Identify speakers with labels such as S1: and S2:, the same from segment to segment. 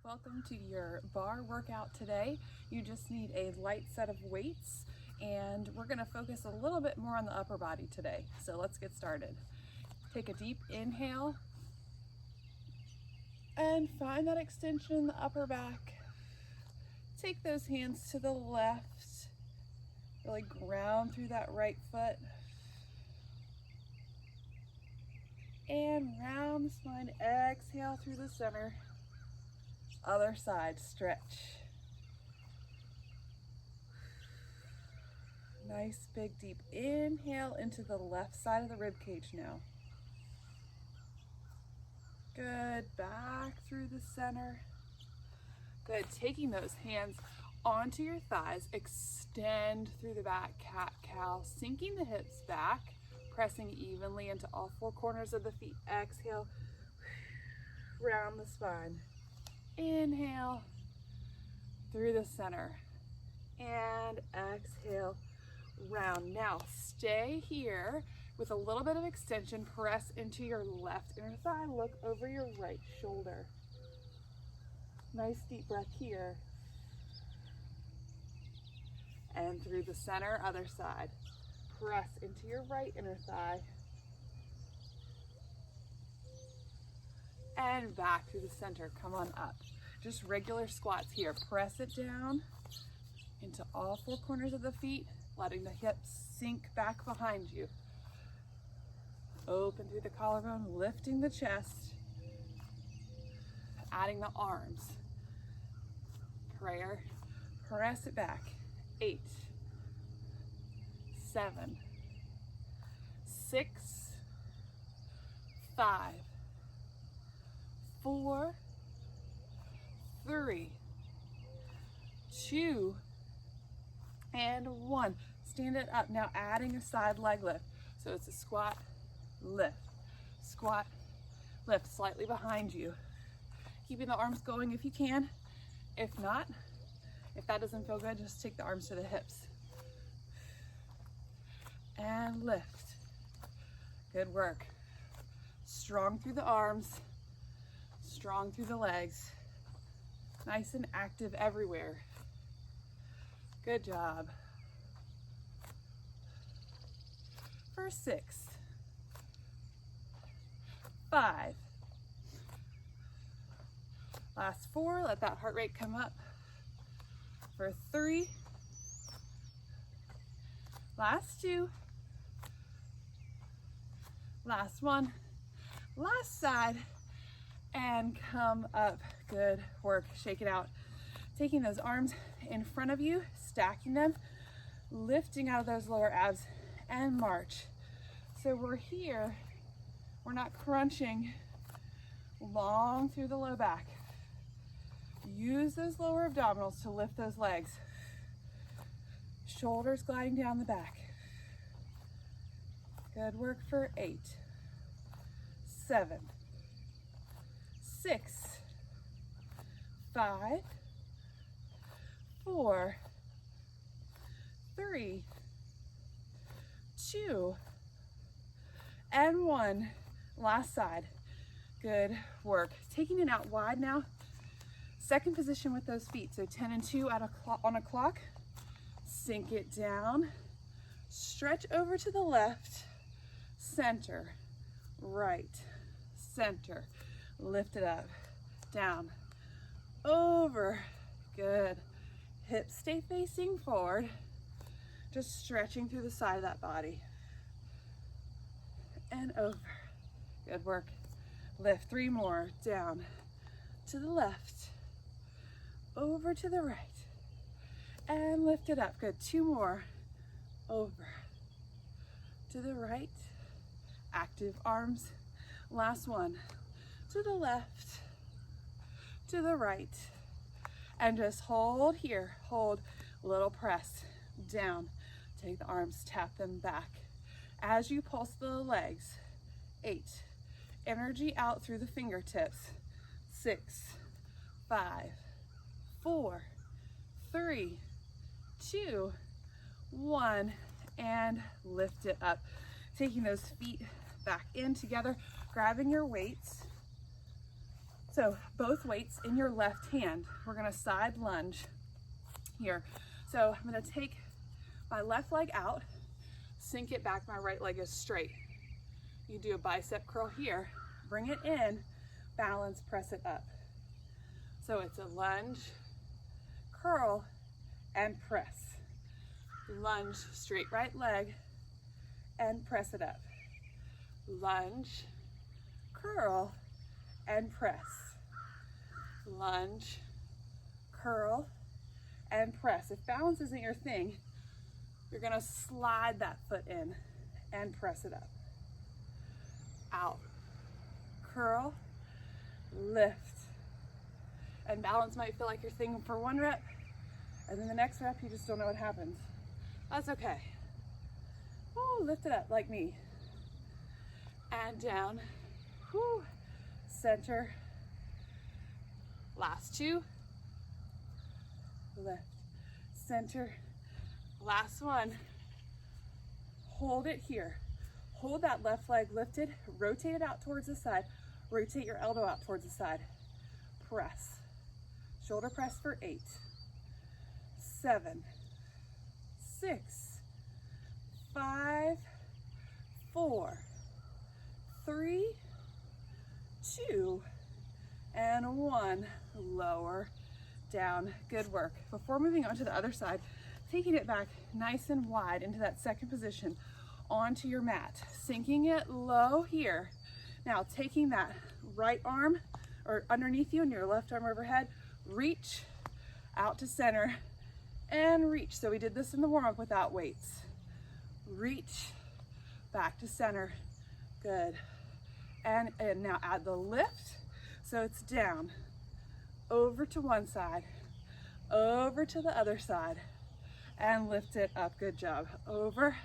S1: Welcome to your bar workout today. You just need a light set of weights and we're going to focus a little bit more on the upper body today. So let's get started. Take a deep inhale and find that extension in the upper back. Take those hands to the left. Really ground through that right foot. And round the spine, exhale through the center. Other side, stretch. Nice big deep inhale into the left side of the rib cage now. Good, back through the center. Good, taking those hands onto your thighs, extend through the back, cat-cow, sinking the hips back, pressing evenly into all four corners of the feet. Exhale, round the spine. Inhale through the center and exhale, round. Now stay here with a little bit of extension. Press into your left inner thigh. Look over your right shoulder. Nice deep breath here. And through the center, other side. Press into your right inner thigh. And back through the center. Come on up. Just regular squats here. Press it down into all four corners of the feet, letting the hips sink back behind you. Open through the collarbone, lifting the chest, adding the arms. Prayer. Press it back. 8, 7, 6, 5, 4, 3, 2, and 1. Stand it up. Now adding a side leg lift. So it's a squat, lift, squat, lift, slightly behind you. Keeping the arms going if you can. If not, if that doesn't feel good, just take the arms to the hips. And lift. Good work. Strong through the arms, strong through the legs. Nice and active everywhere. Good job. For 6, 5. Last 4, let that heart rate come up. For 3. Last 2. Last 1. Last side. And come up. Good work. Shake it out. Taking those arms in front of you, stacking them, lifting out of those lower abs, and march. So we're here. We're not crunching long through the low back. Use those lower abdominals to lift those legs. Shoulders gliding down the back. Good work for 8, 7, 6, 5, 4, 3, 2, and 1. Last side. Good work. Taking it out wide now. Second position with those feet. So 10 and 2 on a clock. Sink it down. Stretch over to the left. Center. Right. Center. Lift it up. Down. Over. Good. Hips stay facing forward. Just stretching through the side of that body. And over. Good work. Lift. 3 more. Down. To the left. Over to the right. And lift it up. Good. 2 more. Over. To the right. Active arms. Last 1. To the left. To the right. And just hold here. Hold. Little press. Down. Take the arms. Tap them back. As you pulse the legs. 8. Energy out through the fingertips. 6, 5, 4, 3, 2, 1, and lift it up. Taking those feet back in together, grabbing your weights, So both weights in your left hand. We're gonna side lunge here. So I'm gonna take my left leg out, sink it back, my right leg is straight. You do a bicep curl here, bring it in, balance, press it up. So it's a lunge, curl, and press. Lunge, straight right leg, and press it up. Lunge, curl, and press. Lunge, curl, and press. If balance isn't your thing, you're gonna slide that foot in and press it up. Out, curl, lift. And balance might feel like your thing for one rep, and then the next rep, you just don't know what happens. That's okay. Oh, lift it up like me. And down, whoo, center. Last two, lift, center. Last one, hold it here. Hold that left leg lifted, rotate it out towards the side, rotate your elbow out towards the side. Press, shoulder press for 8, 7, 6, 5, 4, 3, 2, and 1. Lower, down. Good work. Before moving on to the other side, taking it back nice and wide into that second position onto your mat, sinking it low here. Now taking that right arm or underneath you and your left arm overhead, reach out to center and reach. So we did this in the warm-up without weights. Reach back to center. Good. And now add the lift. So it's down, over to one side, over to the other side, and lift it up. Good job. Over.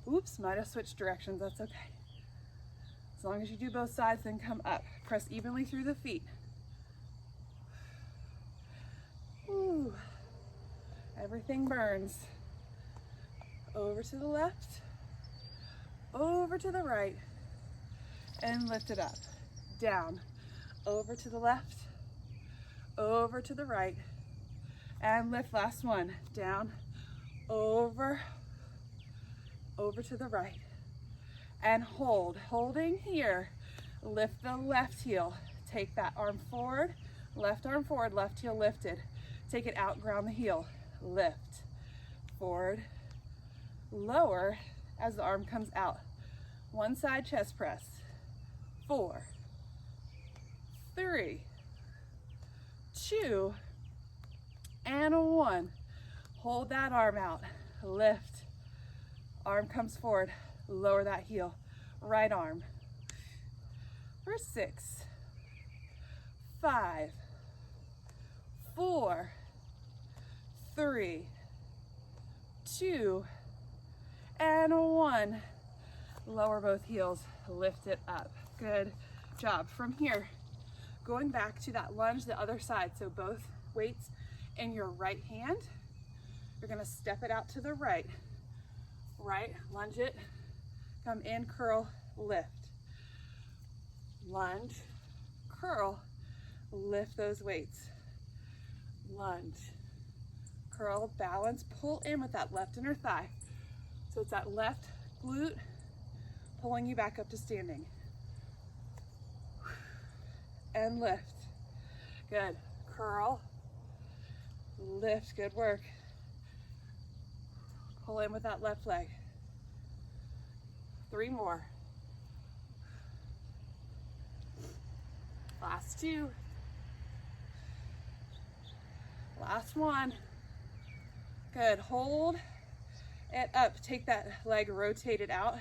S1: Oops, might have switched directions. That's okay. As long as you do both sides, then come up. Press evenly through the feet. Ooh. Everything burns. Over to the left, over to the right, and lift it up. Down, over to the left, over to the right, and lift. Last one. Down, over, over to the right, and hold. Holding here, lift the left heel. Take that arm forward, left heel lifted. Take it out, ground the heel. Lift, forward, lower as the arm comes out. One side chest press. 4, 3, 2, and 1. Hold that arm out. Lift. Arm comes forward. Lower that heel. Right arm. For 6, 5, 4, 3, 2, and 1. Lower both heels. Lift it up. Good job. From here, going back to that lunge, the other side. So both weights in your right hand. You're gonna step it out to the right. Right, lunge it, come in, curl, lift. Lunge, curl, lift those weights. Lunge, curl, balance, pull in with that left inner thigh. So it's that left glute pulling you back up to standing. And lift. Good. Curl, lift. Good work. Pull in with that left leg. 3 more. Last 2. Last 1. Good. Hold it up. Take that leg, rotate it out.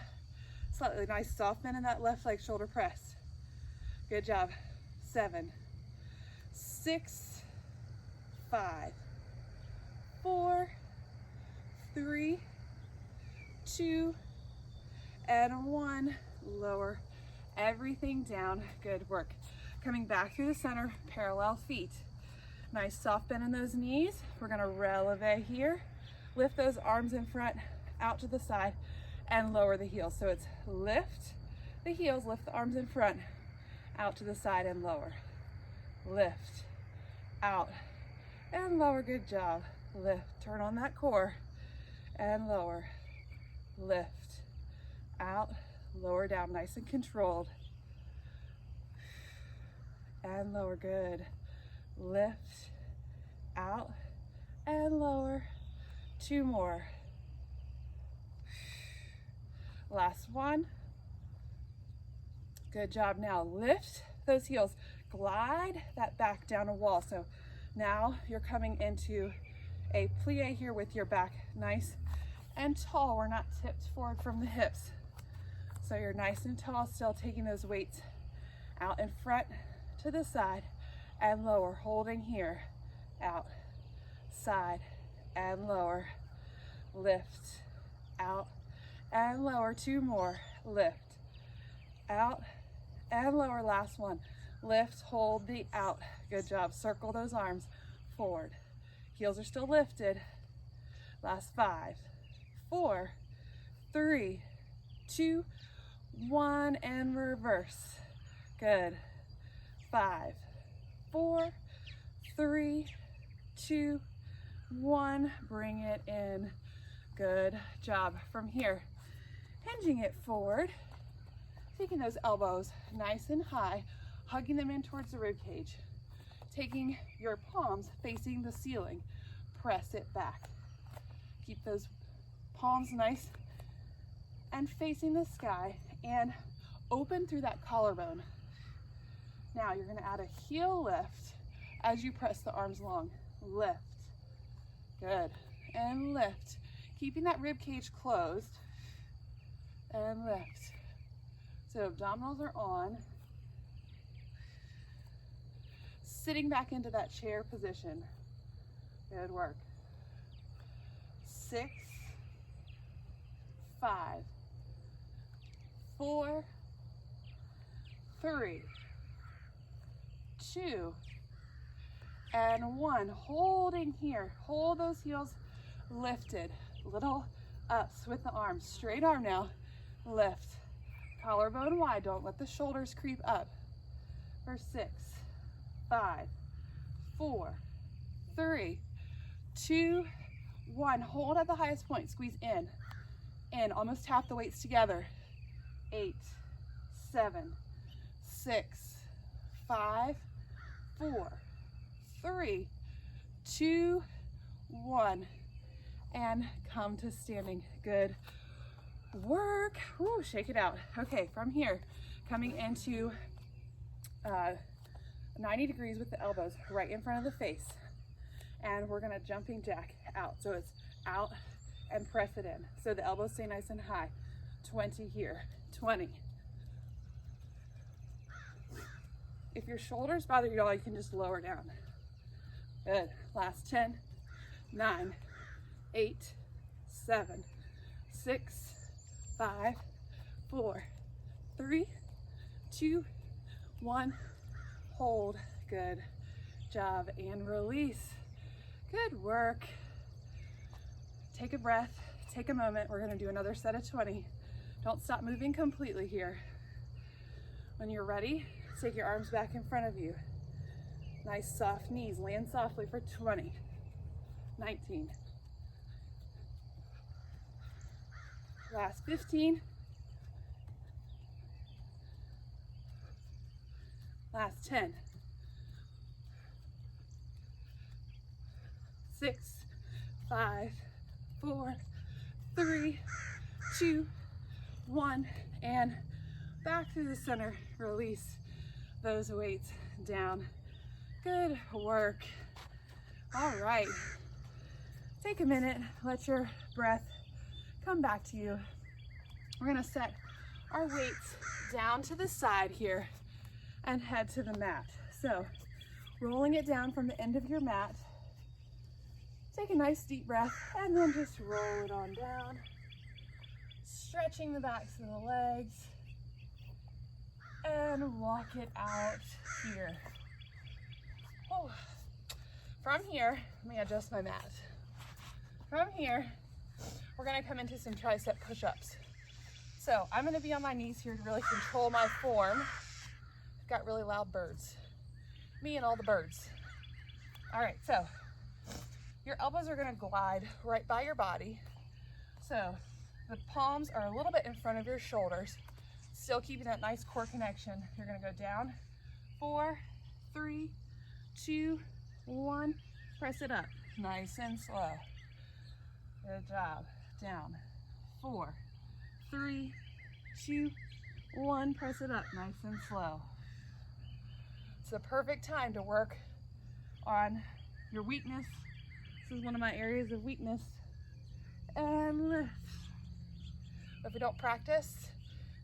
S1: Slightly nice soft bend in that left leg, shoulder press. Good job. 7, 6, 5, 4, 3, 2, and 1. Lower everything down. Good work. Coming back through the center, parallel feet. Nice soft bend in those knees. We're gonna releve here. Lift those arms in front, out to the side, and lower the heels. So it's lift the heels, lift the arms in front, out to the side and lower. Lift, out, and lower. Good job. Lift, turn on that core, and lower. Lift, out, lower down, nice and controlled. And lower, good. Lift, out, and lower. 2 more. Last one. Good job. Now lift those heels, glide that back down a wall. So now you're coming into a plie here with your back nice and tall. We're not tipped forward from the hips. So you're nice and tall, still taking those weights out in front to the side and lower, holding here, out, side and lower, lift, out and lower. 2 more, lift, out and lower. Last one, lift, hold the out. Good job. Circle those arms forward. Heels are still lifted. Last 5, 4, 3, 2, 1, and reverse. Good. 5, 4, 3, 2, 1. Bring it in. Good job. From here, hinging it forward, taking those elbows nice and high, hugging them in towards the rib cage, taking your palms facing the ceiling, press it back. Keep those palms nice and facing the sky and open through that collarbone. Now you're going to add a heel lift as you press the arms long. Lift. Good. And lift. Keeping that rib cage closed. And lift. So abdominals are on. Sitting back into that chair position. Good work. 6, 5, 4, 3, 2, and 1. Holding here. Hold those heels lifted. Little ups with the arms. Straight arm now. Lift. Collarbone wide. Don't let the shoulders creep up. For 6, 5, 4, 3, 2, 1. Hold at the highest point. Squeeze in. In. Almost tap the weights together. 8, 7, 6, 5, 4, 3, 2, 1. And come to standing. Good work. Woo, shake it out. Okay, from here, coming into 90 degrees with the elbows right in front of the face. And we're gonna jumping jack out. So it's out and press it in. So the elbows stay nice and high. 20 here, 20. If your shoulders bother you at all, you can just lower down. Good. Last 10, 9, 8, 7, 6, 5, 4, 3, 2, 1. Hold. Good job. And release. Good work. Take a breath. Take a moment. We're going to do another set of 20. Don't stop moving completely here. When you're ready, take your arms back in front of you. Nice soft knees. Land softly for 20. 19. Last 15. Last 10. 6, 5, 4, 3, 2, 1. And back through the center. Release those weights down. Good work. All right. Take a minute. Let your breath come back to you. We're going to set our weights down to the side here and head to the mat. So rolling it down from the end of your mat. Take a nice deep breath and then just roll it on down. Stretching the backs of the legs and walk it out here. Oh. From here, let me adjust my mat. From here, we're gonna come into some tricep push-ups. So I'm gonna be on my knees here to really control my form. got really loud birds. Me and all the birds. All right, so your elbows are gonna glide right by your body. So the palms are a little bit in front of your shoulders, still keeping that nice core connection. You're gonna go down. 4, 3, 2, 1. Press it up, nice and slow. Good job. Down. 4, 3, 2, 1. Press it up, nice and slow. It's the perfect time to work on your weakness. This is one of my areas of weakness. And lift. But if we don't practice,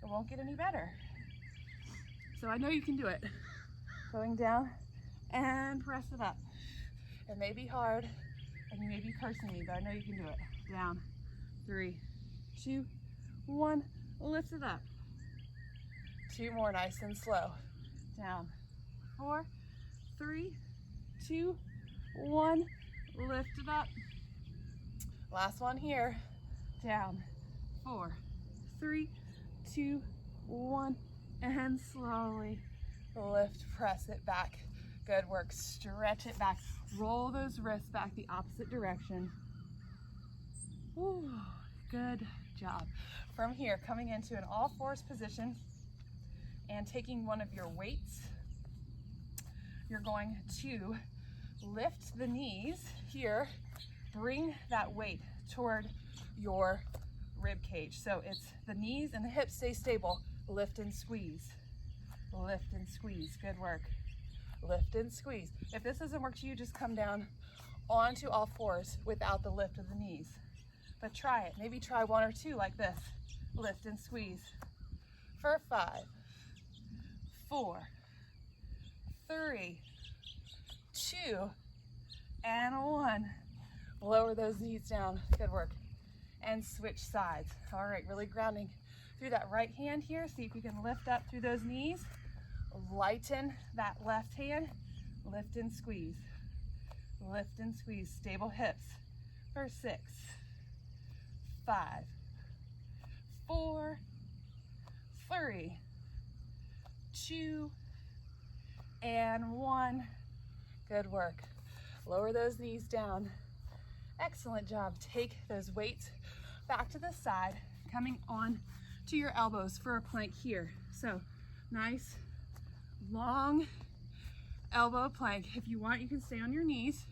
S1: it won't get any better. So I know you can do it. Going down and press it up. It may be hard and you may be cursing me, but I know you can do it. Down. 3, 2, 1. Lift it up. 2 more, nice and slow. Down. 4, 3, 2, 1. Lift it up. Last one here. Down. 4, 3, 2, 1. And slowly lift, press it back. Good work. Stretch it back. Roll those wrists back the opposite direction. Ooh, good job. From here, coming into an all fours position and taking one of your weights, you're going to lift the knees here, bring that weight toward your rib cage. So it's the knees and the hips stay stable. Lift and squeeze. Lift and squeeze. Good work. Lift and squeeze. If this doesn't work to you, just come down onto all fours without the lift of the knees. But try it. Maybe try 1 or 2 like this. Lift and squeeze. For 5, 4, 3, 2, and 1. Lower those knees down. Good work. And switch sides. All right, really grounding through that right hand here. See if you can lift up through those knees. Lighten that left hand. Lift and squeeze. Lift and squeeze. Stable hips. For 6, 5, 4, 3, 2, and 1. Good work. Lower those knees down. Excellent job. Take those weights back to the side, coming on to your elbows for a plank here. So nice, long elbow plank. If you want, you can stay on your knees.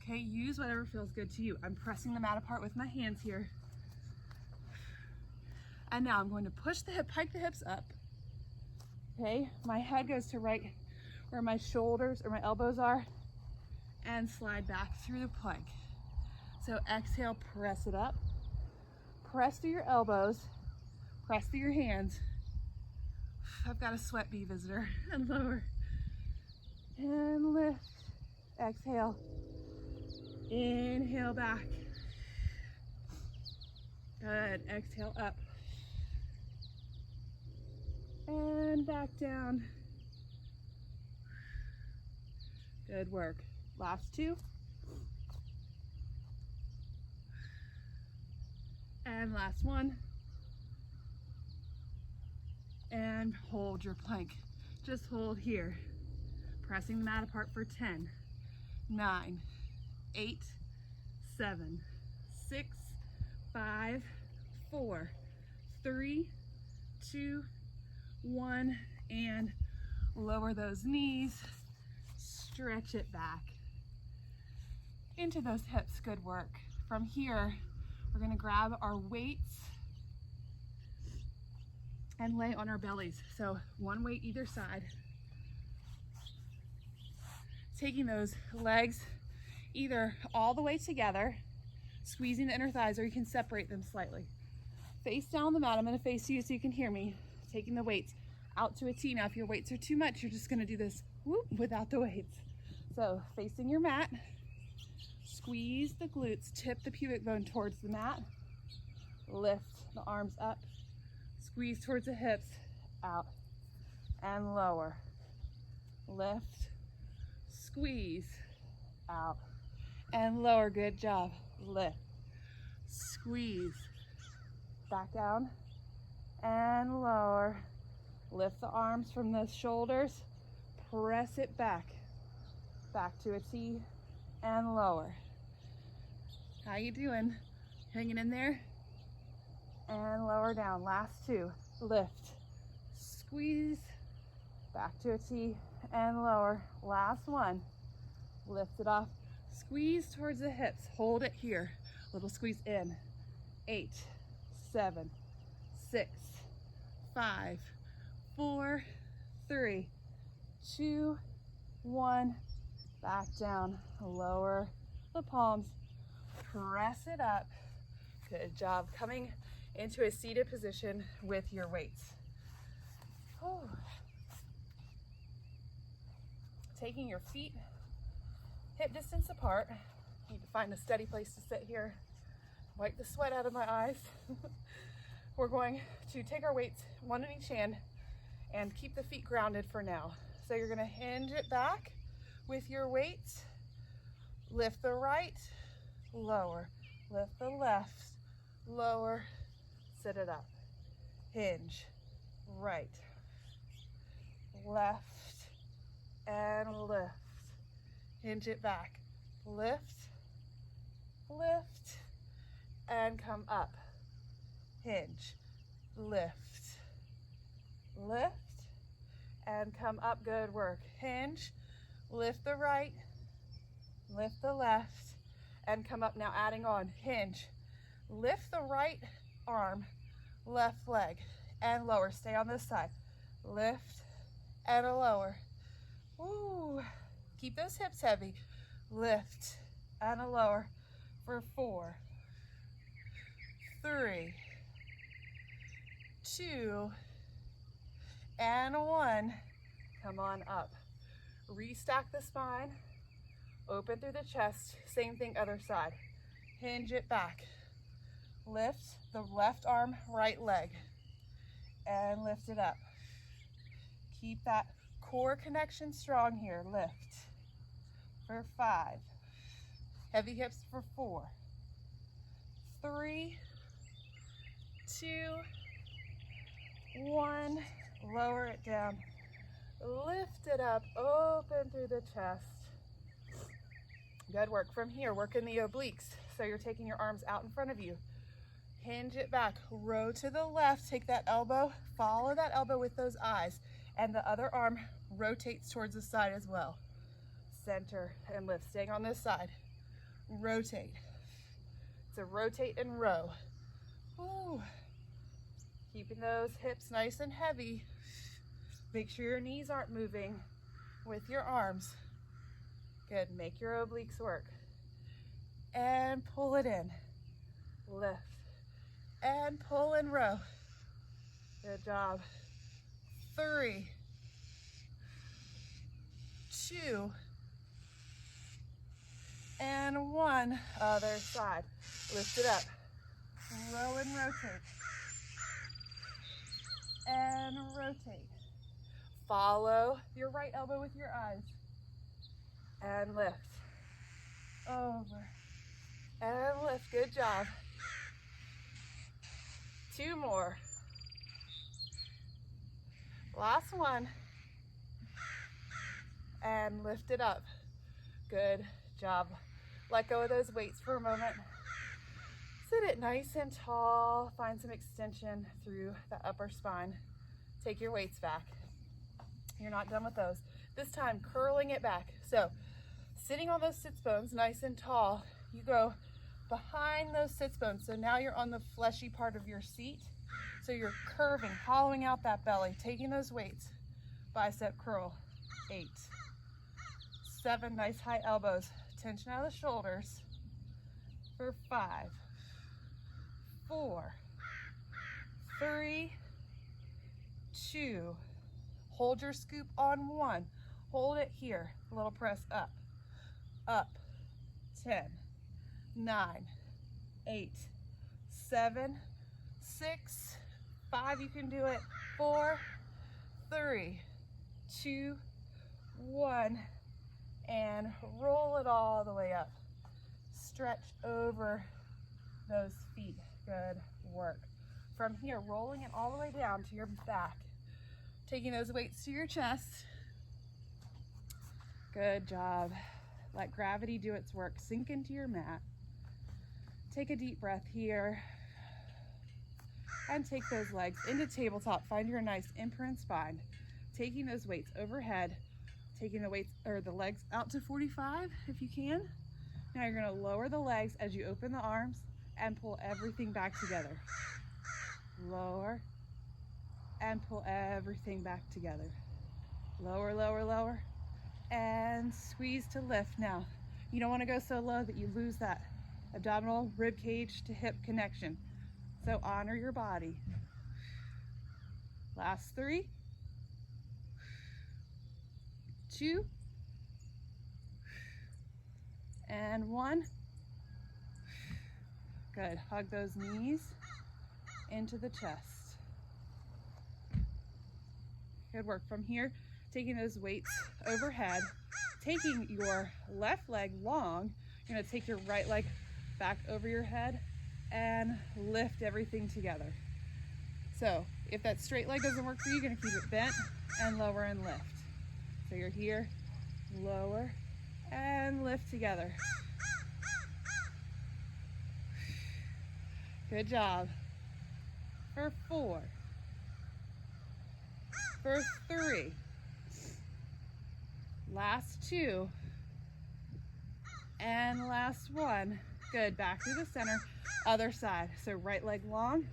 S1: Okay, use whatever feels good to you. I'm pressing the mat apart with my hands here. And now I'm going to push the hip, hike the hips up. Okay, my head goes to right where my shoulders or my elbows are, and slide back through the plank. So exhale, press it up. Press through your elbows, press through your hands. I've got a sweat bee visitor. And lower. And lift. Exhale. Inhale back. Good. Exhale up. And back down. Good work. Last 2. And last 1. And hold your plank. Just hold here. Pressing the mat apart for 10, 9, 8, 7, 6, 5, 4, 3, 2, 1, and lower those knees. Stretch it back into those hips. Good work. From here, we're going to grab our weights and lay on our bellies. So 1 weight either side. Taking those legs either all the way together, squeezing the inner thighs, or you can separate them slightly. Face down on the mat. I'm going to face you so you can hear me. Taking the weights out to a T. Now if your weights are too much, you're just going to do this whoop without the weights. So facing your mat, squeeze the glutes, tip the pubic bone towards the mat, lift the arms up, squeeze towards the hips, out, and lower. Lift, squeeze, out, and lower. Good job. Lift, squeeze, back down, and lower. Lift the arms from the shoulders, press it back to a T and lower. How you doing? Hanging in there? And lower down. Last two. Lift, squeeze, back to a T and lower. Last one. Lift it off, squeeze towards the hips. Hold it here. Little squeeze in. 8, 7, 6, 5, 4, 3, 2, 1. Back down. Lower the palms. Press it up. Good job. Coming into a seated position with your weights. Oh. Taking your feet hip distance apart. Need to find a steady place to sit here. Wipe the sweat out of my eyes. We're going to take our weights one in each hand and keep the feet grounded for now. So you're going to hinge it back with your weights. Lift the right, lower. Lift the left, lower. Sit it up. Hinge, right, left, and lift. Hinge it back. Lift, lift, and come up. Hinge, lift, lift, and come up. Good work. Hinge, lift the right, lift the left, and come up. Now adding on. Hinge, lift the right arm, left leg, and lower. Stay on this side. Lift and a lower. Woo. Keep those hips heavy. Lift and a lower for 4, 3, 2, and 1. Come on up. Restack the spine. Open through the chest. Same thing other side. Hinge it back. Lift the left arm, right leg, and lift it up. Keep that core connection strong here. Lift for 5. Heavy hips for 4, 3, 2, 1. Lower it down. Lift it up. Open through the chest. Good work. From here, work in the obliques. So you're taking your arms out in front of you. Hinge it back. Row to the left. Take that elbow. Follow that elbow with those eyes. And the other arm rotates towards the side as well. Center and lift. Staying on this side. Rotate. It's a rotate and row. Ooh. Keeping those hips nice and heavy. Make sure your knees aren't moving with your arms. Good. Make your obliques work. And pull it in. Lift. And pull and row. Good job. 3, 2, and 1. Other side. Lift it up. Row and rotate. And rotate. Follow your right elbow with your eyes. And lift. Over. And lift. Good job. 2 more. Last one. And lift it up. Good job. Let go of those weights for a moment. Sit it nice and tall. Find some extension through the upper spine. Take your weights back. You're not done with those. This time, curling it back. So, sitting on those sits bones nice and tall, you go behind those sits bones. So now you're on the fleshy part of your seat. So you're curving, hollowing out that belly, taking those weights. Bicep curl. 8, 7, nice high elbows. Tension out of the shoulders. For 5, 4, 3, 2. Hold your scoop on 1. Hold it here. A little press up. Up. 10, 9, 8, 7, 6, 5. You can do it. 4, 3, 2, 1. And roll it all the way up. Stretch over those feet. Good work. From here, rolling it all the way down to your back. Taking those weights to your chest. Good job. Let gravity do its work. Sink into your mat. Take a deep breath here. And take those legs into tabletop. Find your nice imprint spine. Taking those weights overhead. Taking the weights or the legs out to 45 if you can. Now you're going to lower the legs as you open the arms and pull everything back together. Lower and pull everything back together. Lower, lower, lower, and squeeze to lift. Now, you don't want to go so low that you lose that abdominal rib cage to hip connection. So honor your body. Last 3, 2, and 1. Good. Hug those knees into the chest. Good work. From here, taking those weights overhead, taking your left leg long, you're going to take your right leg back over your head and lift everything together. So if that straight leg doesn't work for you, you're going to keep it bent and lower and lift. So you're here, lower and lift together. Good job. For 4, for 3, last 2, and last 1. Good. Back through the center, other side. So right leg long,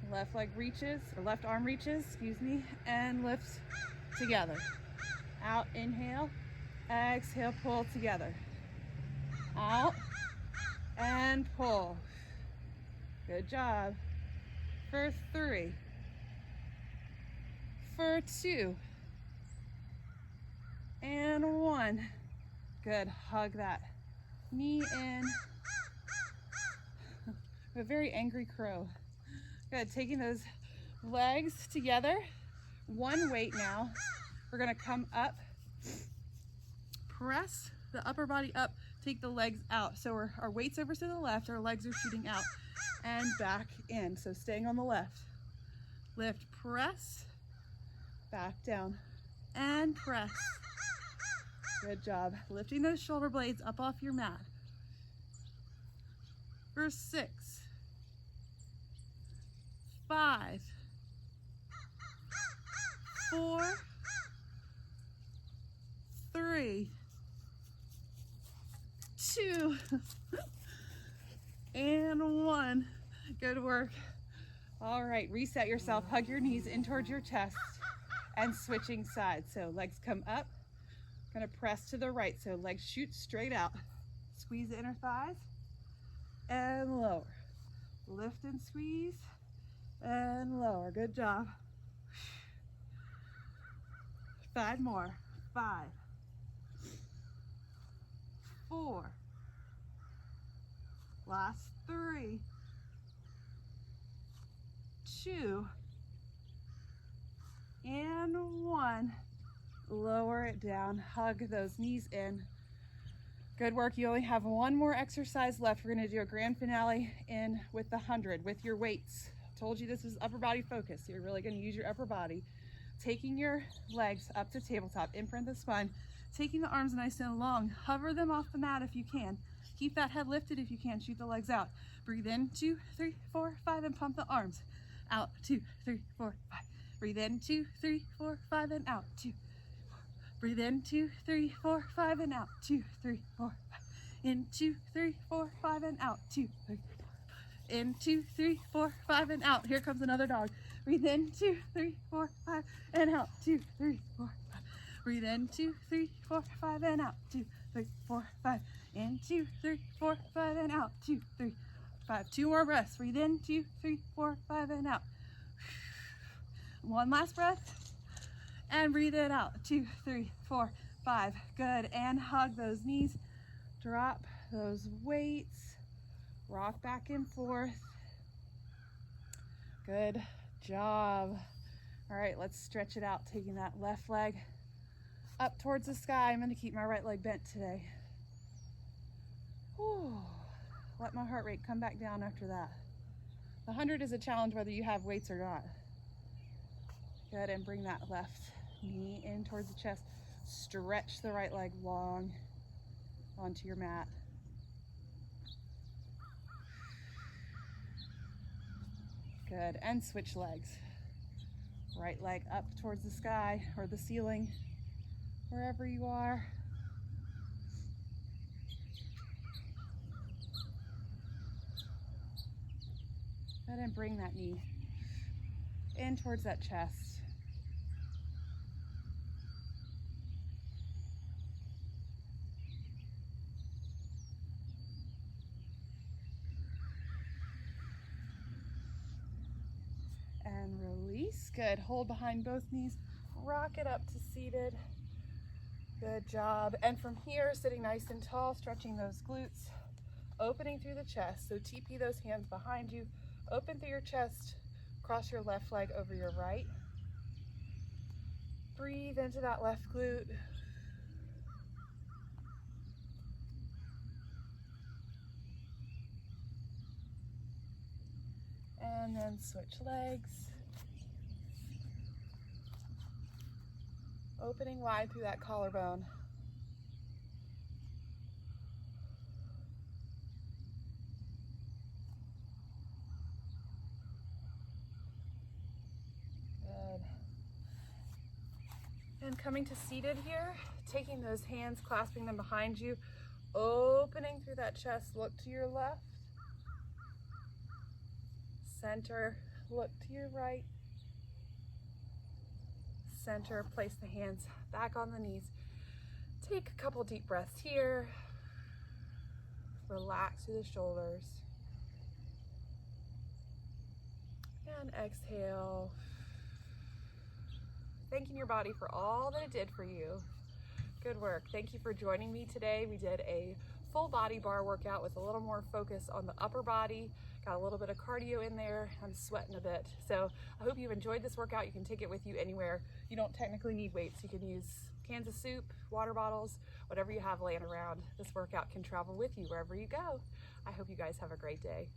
S1: left leg reaches, or left arm reaches, excuse me, and lifts together. Out, inhale, exhale, pull together. Out and pull. Good job. For 3, for 2, and 1. Good. Hug that knee in. A very angry crow. Good. Taking those legs together. 1 weight now. We're going to come up, press the upper body up, take the legs out. So our weight's over to the left, our legs are shooting out and back in. So staying on the left. Lift, press, back down, and press. Good job. Lifting those shoulder blades up off your mat. For 6, 5, 4, 3, 2, and 1. Good work. All right, reset yourself. Hug your knees in towards your chest and switching sides. So legs come up, gonna press to the right. So legs shoot straight out. Squeeze the inner thighs and lower. Lift and squeeze and lower. Good job. 5 more. 5, 4, last 3, 2, and 1. Lower it down. Hug those knees in. Good work. You only have 1 more exercise left. We're going to do a grand finale in with the 100 with your weights. Told you this is upper body focus. You're really going to use your upper body. Taking your legs up to tabletop, imprint the spine, taking the arms nice and long, hover them off the mat if you can. Keep that head lifted if you can, shoot the legs out. Breathe in, 2, 3, 4, 5, and pump the arms. Out, 2, 3, 4, 5. Breathe in, 2, 3, 4, 5, and out, 2. Breathe in, 2, 3, 4, 5, and out, 2, 3, 4, 5. In, 2, 3, 4, 5, and out, 2, 3, 4. In, 2, 3, 4, 5, and out. Here comes another dog. Breathe in, 2, 3, 4, 5, and out, 2, 3, 4, 5. Breathe in, 2, 3, 4, 5, and out, 2, 3, 4, 5. In, 2, 3, 4, 5, and out, 2, 3, 5. 2 more breaths. Breathe in, 2, 3, 4, 5, and out. 1 last breath. And breathe it out. 2, 3, 4, 5. Good. And hug those knees. Drop those weights. Rock back and forth. Good job. All right, let's stretch it out. Taking that left leg up towards the sky. I'm going to keep my right leg bent today. Whew. Let my heart rate come back down after that. The 100 is a challenge whether you have weights or not. Good, and bring that left knee in towards the chest. Stretch the right leg long onto your mat. Good, and switch legs. Right leg up towards the sky or the ceiling, wherever you are. Good, and bring that knee in towards that chest. And release. Good. Hold behind both knees. Rock it up to seated. Good job. And from here, sitting nice and tall, stretching those glutes, opening through the chest. So TP those hands behind you. Open through your chest. Cross your left leg over your right. Breathe into that left glute. And then switch legs. Opening wide through that collarbone. Good. And coming to seated here, taking those hands, clasping them behind you, opening through that chest, look to your left. Center, look to your right. Center, place the hands back on the knees. Take a couple deep breaths here. Relax through the shoulders. And exhale. Thanking your body for all that it did for you. Good work. Thank you for joining me today. We did a full body bar workout with a little more focus on the upper body. Got a little bit of cardio in there. I'm sweating a bit. So I hope you've enjoyed this workout. You can take it with you anywhere. You don't technically need weights. You can use cans of soup, water bottles, whatever you have laying around. This workout can travel with you wherever you go. I hope you guys have a great day.